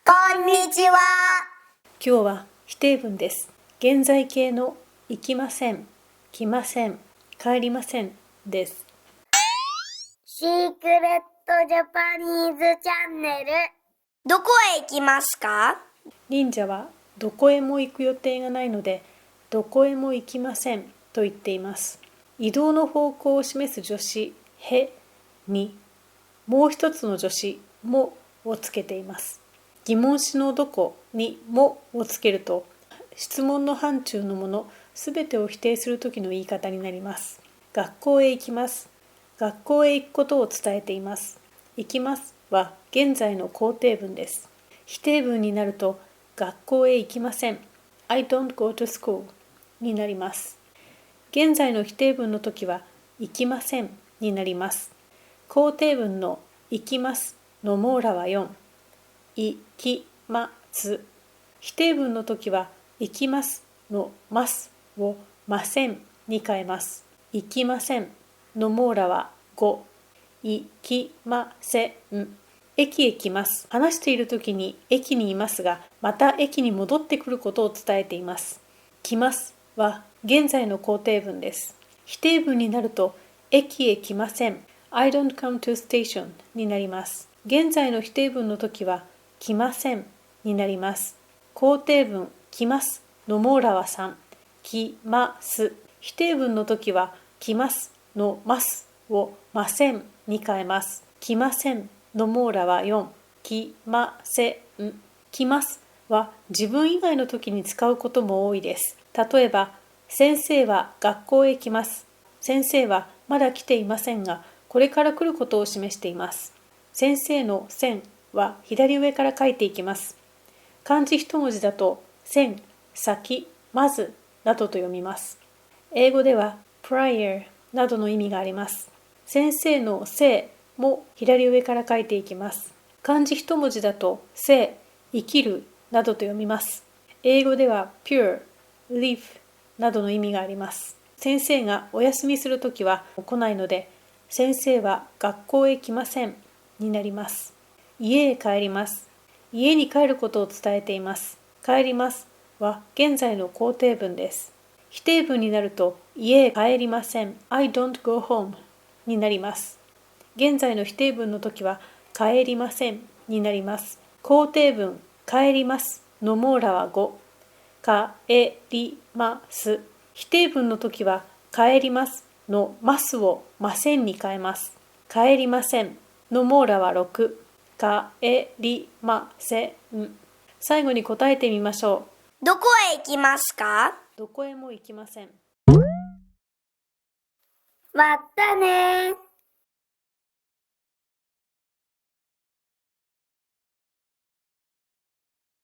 こんにちは。今日は否定文です。現在形の行きません、来ません、帰りませんです。シークレットジャパニーズチャンネル。どこへ行きますか？忍者はどこへも行く予定がないので、どこへも行きませんと言っています。移動の方向を示す助詞へにもう一つの助詞もをつけています。疑問詞のどこにもをつけると、質問の範疇のものすべてを否定するときの言い方になります。学校へ行きます。学校へ行くことを伝えています。行きますは現在の肯定文です。否定文になると、学校へ行きません。I don't go to school になります。現在の否定文の時は、行きませんになります。肯定文の行きますの網羅は4。行きます否定文の時は行きますのますをませんに変えます。行きませんの網羅は5。行きません。駅へ来ます。話している時に駅にいますが、また駅に戻ってくることを伝えています。来ますは現在の肯定文です。否定文になると、駅へ来ません。I don't come to station になります。現在の否定文の時は、来ませんになります。肯定文来ますの網羅は3。来ます否定文の時は、来ますのますをませんに変えます。来ませんの網羅は4。来ません。来ますは自分以外の時に使うことも多いです。例えば、先生は学校へ来ます。先生はまだ来ていませんが、これから来ることを示しています。先生の先は左上から書いていきます。漢字一文字だと、先、先、まずなどと読みます。英語では prior などの意味があります。先生の生も左上から書いていきます。漢字一文字だと、生、生きるなどと読みます。英語では pure、live などの意味があります。先生がお休みするときは来ないので、先生は学校へ来ませんになります。家へ帰ります。家に帰ることを伝えています。帰りますは現在の肯定文です。否定文になると、家へ帰りません。I don't go home になります。現在の否定文の時は、帰りませんになります。肯定文、帰りますの網羅は5。帰ります。否定文の時は、帰りますのますをませんに変えます。帰りませんの網羅は6。帰りません。最後に答えてみましょう。どこへ行きますか？どこへも行きません。またね。